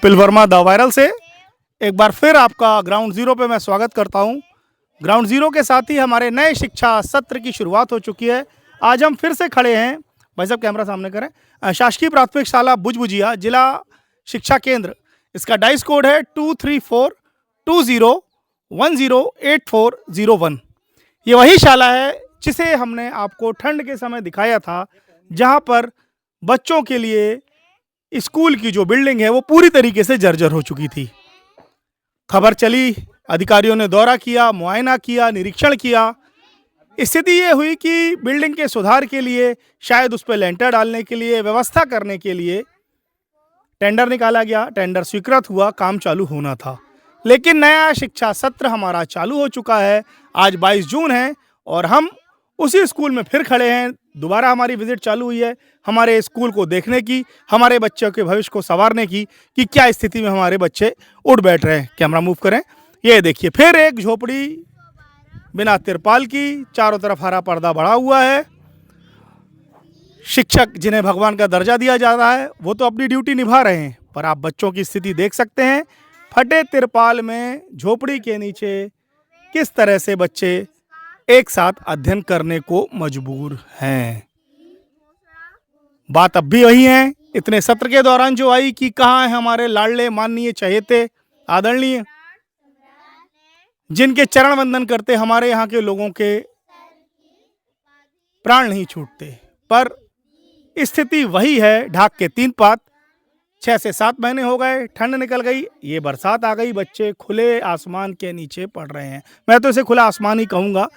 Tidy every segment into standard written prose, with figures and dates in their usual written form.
Kapil Verma the viral से एक बार फिर आपका ग्राउंड जीरो पे मैं स्वागत करता हूं। ग्राउंड जीरो के साथ ही हमारे नए शिक्षा सत्र की शुरुआत हो चुकी है। आज हम फिर से खड़े हैं, भाई साहब कैमरा सामने करें, शासकीय प्राथमिक शाला बुजबुजिया जिला शिक्षा केंद्र। इसका डाइस कोड है 234201084001। ये वही शाला है जिसे हमने आपको ठंड के समय दिखाया था, जहां पर बच्चों के लिए स्कूल की जो बिल्डिंग है वो पूरी तरीके से जर्जर हो चुकी थी। खबर चली, अधिकारियों ने दौरा किया, मुआयना किया, निरीक्षण किया। स्थिति ये हुई कि बिल्डिंग के सुधार के लिए, शायद उस पर लेंटर डालने के लिए, व्यवस्था करने के लिए टेंडर निकाला गया। टेंडर स्वीकृत हुआ, काम चालू होना था। लेकिन नया शिक्षा सत्र हमारा चालू हो चुका है। आज 22 जून है और हम उसी स्कूल में फिर खड़े हैं। दोबारा हमारी विजिट चालू हुई है हमारे स्कूल को देखने की, हमारे बच्चों के भविष्य को संवारने की कि क्या स्थिति में हमारे बच्चे उठ बैठ रहे हैं। कैमरा मूव करें, ये देखिए फिर एक झोपड़ी बिना तिरपाल की, चारों तरफ हरा पर्दा बढ़ा हुआ है। शिक्षक जिन्हें भगवान का दर्जा दिया जाता है वो तो अपनी ड्यूटी निभा रहे हैं, पर आप बच्चों की स्थिति देख सकते हैं। फटे तिरपाल में झोपड़ी के नीचे किस तरह से बच्चे एक साथ अध्ययन करने को मजबूर हैं। बात अब भी वही है इतने सत्र के दौरान जो आई कि कहाँ है हमारे लाडले माननीय चहेते आदरणीय, जिनके चरण वंदन करते हमारे यहाँ के लोगों के प्राण नहीं छूटते। पर स्थिति वही है, ढाक के 3 पात। 6 से 7 महीने हो गए, ठंड निकल गई, ये बरसात आ गई, बच्चे खुले आसमान के नीचे पढ़ रहे हैं। मैं तो इसे खुला आसमान ही कहूँगा,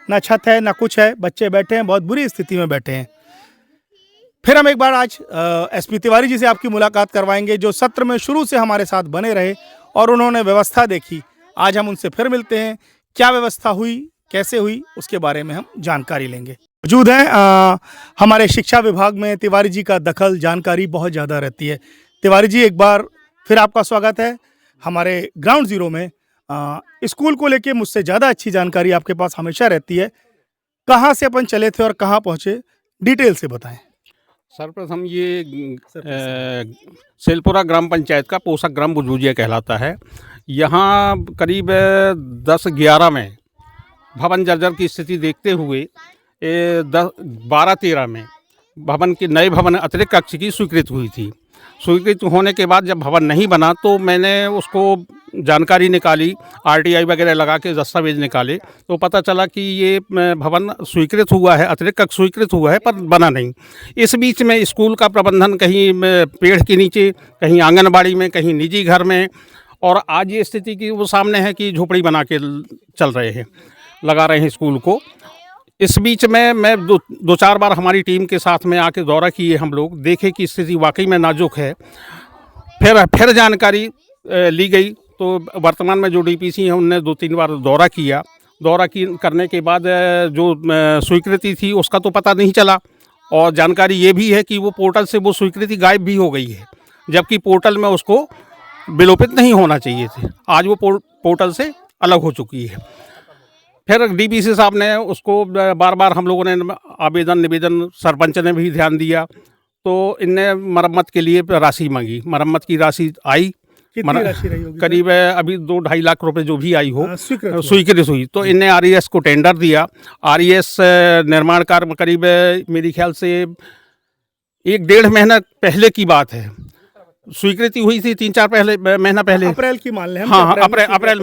ना छत है ना कुछ है, बच्चे बैठे हैं, बहुत बुरी स्थिति में बैठे हैं। फिर हम एक बार आज एसपी तिवारी जी से आपकी मुलाकात करवाएंगे, जो सत्र में शुरू से हमारे साथ बने रहे और उन्होंने व्यवस्था देखी। आज हम उनसे फिर मिलते हैं, क्या व्यवस्था हुई, कैसे हुई, उसके बारे में हम जानकारी लेंगे। मौजूद हैं हमारे शिक्षा विभाग में तिवारी जी का दखल, जानकारी बहुत ज़्यादा रहती है। तिवारी जी एक बार फिर आपका स्वागत है हमारे ग्राउंड जीरो में। स्कूल को लेके मुझसे ज़्यादा अच्छी जानकारी आपके पास हमेशा रहती है। कहाँ से अपन चले थे और कहाँ पहुँचे, डिटेल से बताएं। सर्वप्रथम ये सेलपुरा ग्राम पंचायत का पोषक ग्राम बुजबुजिया कहलाता है। यहाँ करीब 10-11 में भवन जर्जर की स्थिति देखते हुए 12-13 में भवन की नए भवन अतिरिक्त कक्ष की स्वीकृति हुई थी। स्वीकृत होने के बाद जब भवन नहीं बना तो मैंने उसको जानकारी निकाली, आरटीआई वगैरह लगा के दस्तावेज निकाले, तो पता चला कि ये भवन स्वीकृत हुआ है, अतिरिक्त कक्ष स्वीकृत हुआ है, पर बना नहीं। इस बीच में स्कूल का प्रबंधन कहीं पेड़ के नीचे, कहीं आंगनबाड़ी में, कहीं निजी घर में, और आज ये स्थिति की वो सामने है कि झोपड़ी बना के चल रहे हैं, लगा रहे हैं स्कूल को। इस बीच में मैं 2-4 बार हमारी टीम के साथ में आके दौरा किए, हम लोग देखे कि स्थिति वाकई में नाजुक है। फिर जानकारी ली गई तो वर्तमान में जो डीपीसी हैं उनने 2-3 बार दौरा किया। करने के बाद जो स्वीकृति थी उसका तो पता नहीं चला, और जानकारी ये भी है कि वो पोर्टल से वो स्वीकृति गायब भी हो गई है, जबकि पोर्टल में उसको विलोपित नहीं होना चाहिए थे। आज वो पोर्टल से अलग हो चुकी है। फिर डीपीसी साहब ने उसको बार बार हम लोगों ने आवेदन निवेदन, सरपंच ने भी ध्यान दिया, तो इनने मरम्मत के लिए राशि मांगी। मरम्मत की राशि आई, कितनी राशि रही होगी? करीब अभी 2-2.5 लाख रुपए जो भी आई हो स्वीकृत हुई। तो इनने आरईएस को टेंडर दिया। आरईएस निर्माण कार्य करीब मेरे ख्याल से 1-1.5 महीना पहले की बात है। स्वीकृति हुई थी 3-4 महीना पहले, अप्रैल की मान लें हम। हाँ, अप्रैल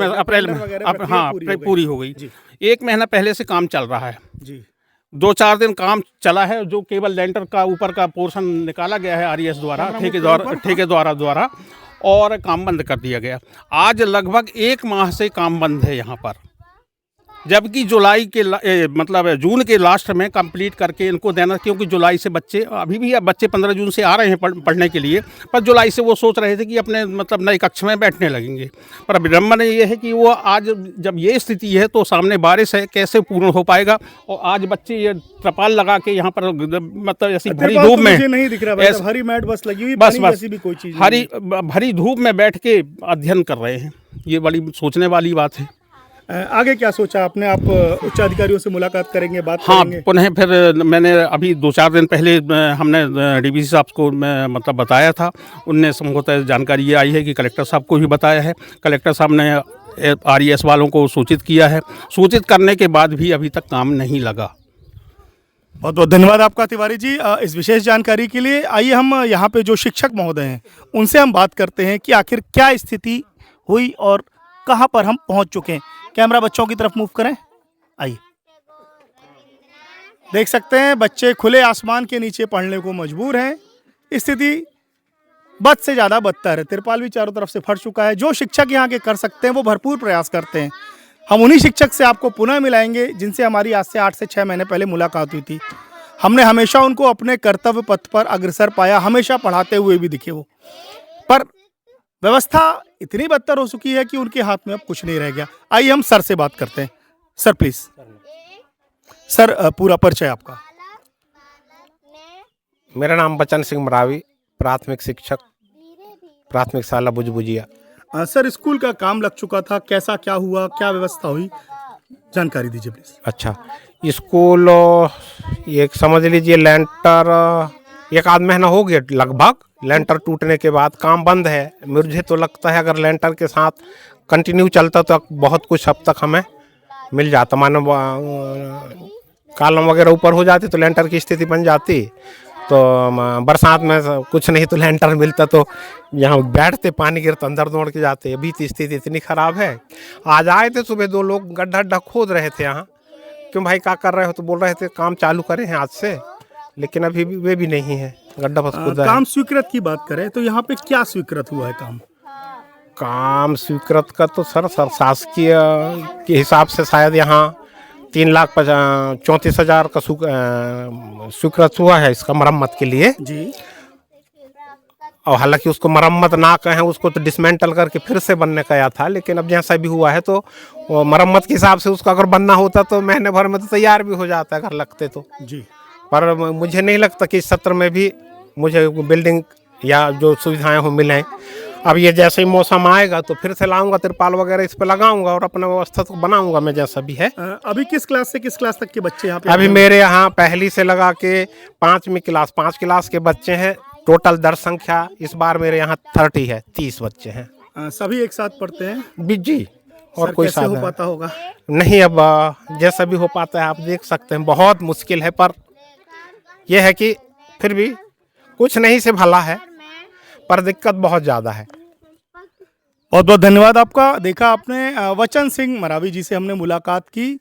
में हाँ पूरी हो गई। 1 महीना पहले से काम चल रहा है जी। 2-4 दिन काम चला है, जो केवल लेंटर का ऊपर का पोर्शन निकाला गया है आरईएस द्वारा, ठेकेदार द्वारा, और काम बंद कर दिया गया। आज लगभग 1 माह से काम बंद है यहाँ पर, जबकि जुलाई के मतलब जून के लास्ट में कंप्लीट करके इनको देना, क्योंकि जुलाई से बच्चे अभी भी बच्चे 15 जून से आ रहे हैं पढ़ने के लिए, पर जुलाई से वो सोच रहे थे कि अपने मतलब नए कक्ष में बैठने लगेंगे। पर विडम्बना ये है कि वो आज जब ये स्थिति है तो सामने बारिश है, कैसे पूर्ण हो पाएगा। और आज बच्चे ये त्रिपाल लगा के यहाँ पर मतलब ऐसी भरी धूप में, नहीं दिख रहा है, हरी मैट बस लगी हुई, बस भी कोई चीज भरी धूप में बैठ के अध्ययन कर रहे हैं। ये बड़ी सोचने वाली बात है। आगे क्या सोचा आपने? आप उच्च अधिकारियों से मुलाकात करेंगे, बात हाँ, करेंगे? पुनः फिर मैंने अभी 2-4 दिन पहले हमने डीवीसी साहब को मतलब बताया था। उनने संभवतः जानकारी ये आई है कि कलेक्टर साहब को भी बताया है। कलेक्टर साहब ने आरईएस वालों को सूचित किया है। सूचित करने के बाद भी अभी तक काम नहीं लगा। बहुत बहुत धन्यवाद आपका तिवारी जी इस विशेष जानकारी के लिए। आइए हम यहाँ पे जो शिक्षक महोदय हैं उनसे हम बात करते हैं कि आखिर क्या स्थिति हुई और कहाँ पर हम पहुँच चुके हैं। कैमरा बच्चों की तरफ मूव करें। आइए, देख सकते हैं बच्चे खुले आसमान के नीचे पढ़ने को मजबूर हैं। स्थिति बद से ज़्यादा बदतर है। तिरपाल भी चारों तरफ से फट चुका है। जो शिक्षक यहाँ के कर सकते हैं वो भरपूर प्रयास करते हैं। हम उन्हीं शिक्षक से आपको पुनः मिलाएंगे जिनसे हमारी आज से 8 से 6 महीने पहले मुलाकात हुई थी। हमने हमेशा उनको अपने कर्तव्य पथ पर अग्रसर पाया, हमेशा पढ़ाते हुए भी दिखे वो। पर व्यवस्था इतनी बदतर हो चुकी है कि उनके हाथ में अब कुछ नहीं रह गया। आइए हम सर से बात करते हैं। Sir please. सर पूरा परिचय आपका? मेरा नाम बचन सिंह मरावी, प्राथमिक शिक्षक, प्राथमिक शाला बुजबुजिया। सर स्कूल का काम लग चुका था, कैसा क्या हुआ, क्या व्यवस्था हुई, जानकारी दीजिए प्लीज। अच्छा, स्कूल एक समझ लीजिए लेंटर 1 आध महीना हो गया लगभग। लेंटर टूटने के बाद काम बंद है। मुझे तो लगता है अगर लेंटर के साथ कंटिन्यू चलता तो बहुत कुछ अब तक हमें मिल जाता। मानो कॉलम वगैरह ऊपर हो जाती तो लेंटर की स्थिति बन जाती। तो बरसात में कुछ नहीं तो लेंटर मिलता तो यहाँ बैठते, पानी गिरता अंदर दौड़ के जाते। अभी तो स्थिति इतनी ख़राब है। आज आए थे सुबह 2 लोग, गड्ढा खोद रहे थे यहाँ। क्यों भाई क्या कर रहे हो? तो बोल रहे थे काम चालू करें हैं आज से, लेकिन अभी भी वे भी नहीं है, गड्ढा बस खुदा है। काम स्वीकृत की बात करें तो यहाँ पे क्या स्वीकृत हुआ है काम? काम स्वीकृत का तो सर शासकीय के हिसाब से शायद यहाँ 3,34,000 का स्वीकृत हुआ है इसका मरम्मत के लिए जी। और हालांकि उसको मरम्मत ना कहें, उसको तो डिसमेंटल करके फिर से बनने का आया था। लेकिन अब जैसा भी हुआ है तो मरम्मत के हिसाब से उसका अगर बनना होता तो महीने भर में तो तैयार भी हो जाता है अगर लगते तो जी। पर मुझे नहीं लगता कि इस सत्र में भी मुझे बिल्डिंग या जो सुविधाएं हो मिलें। अब ये जैसे ही मौसम आएगा तो फिर से लाऊंगा, तिरपाल वगैरह इस पे लगाऊंगा और अपना व्यवस्था तो बनाऊंगा मैं जैसा भी है। अभी किस क्लास से किस क्लास तक के बच्चे यहाँ पे? अभी मेरे यहाँ पहली से लगा के 5वीं क्लास 5 क्लास के बच्चे हैं। टोटल दर संख्या इस बार मेरे यहाँ 30 है, 30 बच्चे हैं। सभी एक साथ पढ़ते हैं जी। और कोई कैसे हो साधन पाता होगा? नहीं, अब जैसा भी हो पाता है आप देख सकते हैं, बहुत मुश्किल है। पर यह है कि फिर भी कुछ नहीं से भला है, पर दिक्कत बहुत ज़्यादा है। बहुत बहुत धन्यवाद आपका। देखा आपने वचन सिंह मरावी जी से हमने मुलाकात की।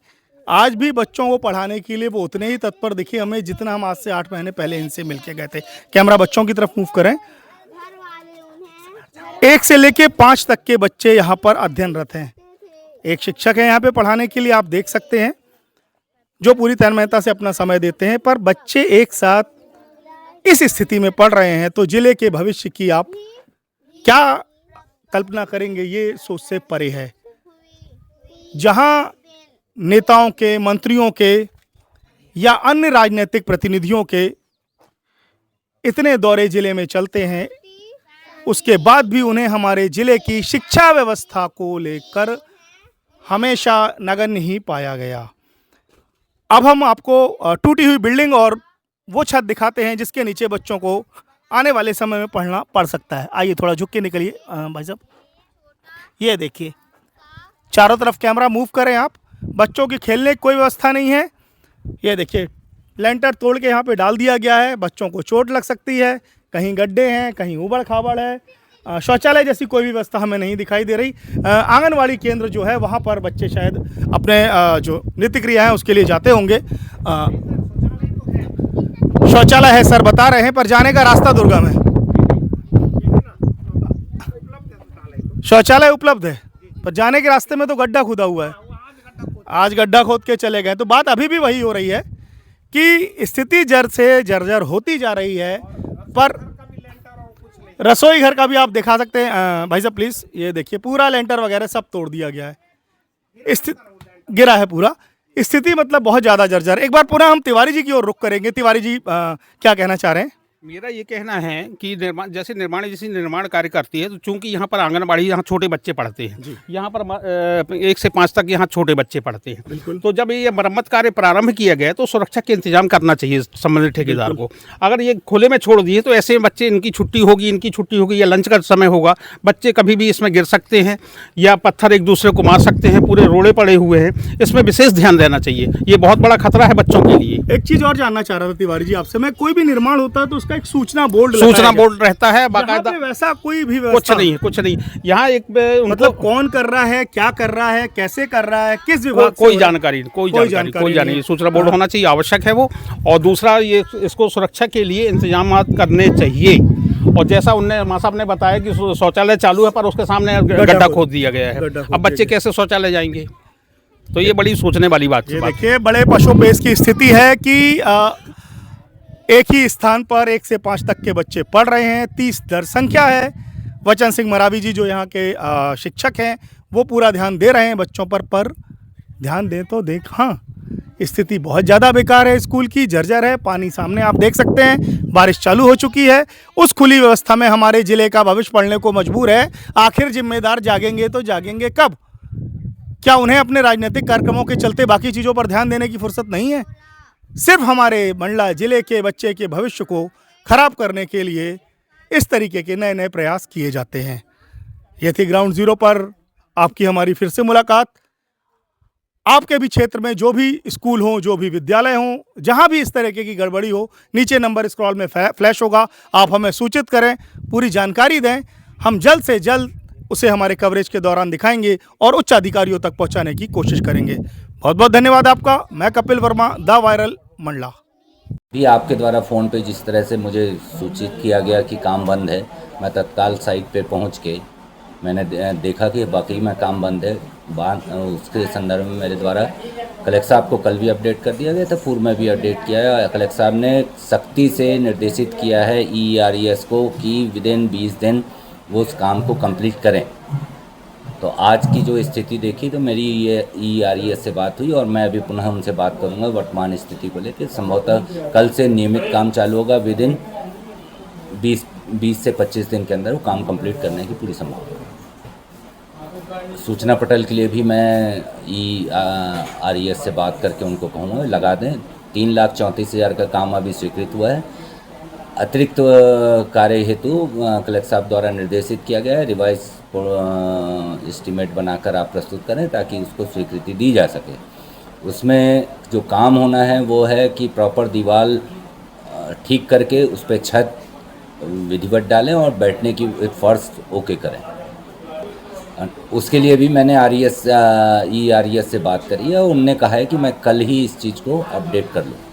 आज भी बच्चों को पढ़ाने के लिए वो उतने ही तत्पर दिखे हमें जितना हम आज से 8 महीने पहले इनसे मिलके गए थे। कैमरा बच्चों की तरफ मूव करें। 1 से लेके 5 तक के बच्चे यहाँ पर अध्ययनरत हैं। एक शिक्षक है यहाँ पे पढ़ाने के लिए, आप देख सकते हैं, जो पूरी तन्मयता से अपना समय देते हैं। पर बच्चे एक साथ इस स्थिति में पढ़ रहे हैं तो जिले के भविष्य की आप क्या कल्पना करेंगे, ये सोच से परे है। जहां नेताओं के, मंत्रियों के या अन्य राजनीतिक प्रतिनिधियों के इतने दौरे जिले में चलते हैं, उसके बाद भी उन्हें हमारे जिले की शिक्षा व्यवस्था को लेकर हमेशा नगण्य ही पाया गया। अब हम आपको टूटी हुई बिल्डिंग और वो छत दिखाते हैं जिसके नीचे बच्चों को आने वाले समय में पढ़ना पड़ सकता है। आइए थोड़ा झुक के निकलिए भाई साहब। ये देखिए, चारों तरफ कैमरा मूव करें आप। बच्चों की खेलने की कोई व्यवस्था नहीं है। ये देखिए, लेंटर तोड़ के यहाँ पे डाल दिया गया है। बच्चों को चोट लग सकती है, कहीं गड्ढे हैं, कहीं ऊबड़ खाबड़ है। शौचालय जैसी कोई भी व्यवस्था हमें नहीं दिखाई दे रही। आंगनवाड़ी केंद्र जो है वहाँ पर बच्चे शायद अपने जो नित्य क्रिया है उसके लिए जाते होंगे। शौचालय है सर बता रहे हैं, पर जाने का रास्ता दुर्गम है। शौचालय उपलब्ध है पर जाने के रास्ते में तो गड्ढा खुदा हुआ है। आज गड्ढा खोद के चले गए। तो बात अभी भी वही हो रही है कि स्थिति जड़ से जर्जर होती जा रही है। पर रसोई घर का भी आप दिखा सकते हैं भाई साहब प्लीज़। ये देखिए, पूरा लेंटर वगैरह सब तोड़ दिया गया है, गिरा है पूरा। स्थिति मतलब बहुत ज़्यादा जर्जर। एक बार पुनः हम तिवारी जी की ओर रुख करेंगे। तिवारी जी क्या कहना चाह रहे हैं? मेरा ये कहना है कि निर्माण जैसी निर्माण कार्य करती है, तो चूंकि यहाँ पर आंगनबाड़ी, यहाँ छोटे बच्चे पढ़ते हैं, यहाँ पर 1 से 5 तक यहाँ छोटे बच्चे पढ़ते हैं। तो जब ये मरम्मत कार्य प्रारंभ किया गया तो सुरक्षा के इंतजाम करना चाहिए संबंधित ठेकेदार को। अगर ये खुले में छोड़ दिए तो ऐसे बच्चे, इनकी छुट्टी होगी या लंच का समय होगा, बच्चे कभी भी इसमें गिर सकते हैं या पत्थर एक दूसरे को मार सकते हैं, पूरे रोड़े पड़े हुए हैं। इसमें विशेष ध्यान देना चाहिए, ये बहुत बड़ा खतरा है बच्चों के लिए। एक चीज और जानना चाह रहा था तिवारी जी आपसे, मैं, कोई भी निर्माण होता है तो उसका एक सूचना बोर्ड रहता है बाकायदा। वैसा कोई भी कुछ नहीं यहाँ एक मतलब कौन कर रहा है, क्या कर रहा है, कैसे कर रहा है, किस विभाग से, कोई जानकारी सूचना बोर्ड होना चाहिए, आवश्यक है वो। और दूसरा, ये इसको सुरक्षा के लिए इंतजाम करने चाहिए। और जैसा उनने मां साहब ने बताया कि शौचालय चालू है पर उसके सामने गड्ढा खोद दिया गया है, अब बच्चे कैसे शौचालय जाएंगे? तो ये बड़ी सोचने वाली बात है। देखिए, बड़े पशुपेश की स्थिति है कि एक ही स्थान पर 1 से 5 तक के बच्चे पढ़ रहे हैं, 30 दर संख्या है। वचन सिंह मरावी जी जो यहाँ के शिक्षक हैं वो पूरा ध्यान दे रहे हैं बच्चों पर ध्यान दें तो देख, हाँ, स्थिति बहुत ज़्यादा बेकार है, स्कूल की जर्जर है, पानी सामने आप देख सकते हैं, बारिश चालू हो चुकी है। उस खुली व्यवस्था में हमारे ज़िले का भविष्य पढ़ने को मजबूर है। आखिर जिम्मेदार जागेंगे तो जागेंगे कब? क्या उन्हें अपने राजनीतिक कार्यक्रमों के चलते बाकी चीज़ों पर ध्यान देने की फुर्सत नहीं है? सिर्फ हमारे मंडला जिले के बच्चे के भविष्य को खराब करने के लिए इस तरीके के नए नए प्रयास किए जाते हैं। ये थी ग्राउंड जीरो पर आपकी हमारी फिर से मुलाकात। आपके भी क्षेत्र में जो भी स्कूल हो, जो भी विद्यालय हो, जहां भी इस तरीके की गड़बड़ी हो, नीचे नंबर स्क्रॉल में फ्लैश होगा, आप हमें सूचित करें, पूरी जानकारी दें। हम जल्द से जल्द उसे हमारे कवरेज के दौरान दिखाएंगे और उच्च अधिकारियों तक पहुंचाने की कोशिश करेंगे। बहुत बहुत धन्यवाद आपका। मैं कपिल वर्मा, द वायरल मंडला। भी आपके द्वारा फ़ोन पे जिस तरह से मुझे सूचित किया गया कि काम बंद है, मैं तत्काल साइट पे पहुंच के मैंने देखा कि वाकई में काम बंद है। उसके संदर्भ में मेरे द्वारा कलेक्टर साहब को कल भी अपडेट कर दिया गया था, पूर्व में भी अपडेट किया है। कलेक्टर साहब ने सख्ती से निर्देशित किया है ERES को कि विदिन 20 दिन वो उस काम को कंप्लीट करें। तो आज की जो स्थिति देखी तो मेरी ये ERES से बात हुई और मैं अभी पुनः उनसे बात करूंगा वर्तमान स्थिति को लेकर। संभवतः कल से नियमित काम चालू होगा, विदिन 20 से 25 दिन के अंदर वो काम कंप्लीट करने की पूरी संभावना है। सूचना पटल के लिए भी मैं ERES से बात करके उनको कहूँगा लगा दें। 3,34,000 का काम अभी स्वीकृत हुआ है। अतिरिक्त कार्य हेतु कलेक्टर साहब द्वारा निर्देशित किया गया है, रिवाइज एस्टीमेट बनाकर आप प्रस्तुत करें ताकि उसको स्वीकृति दी जा सके। उसमें जो काम होना है वो है कि प्रॉपर दीवार ठीक करके उस पर छत विधिवत डालें और बैठने की एक फर्श ओके करें। उसके लिए भी मैंने ERES से बात करी है और उनने कहा है कि मैं कल ही इस चीज़ को अपडेट कर लूँ।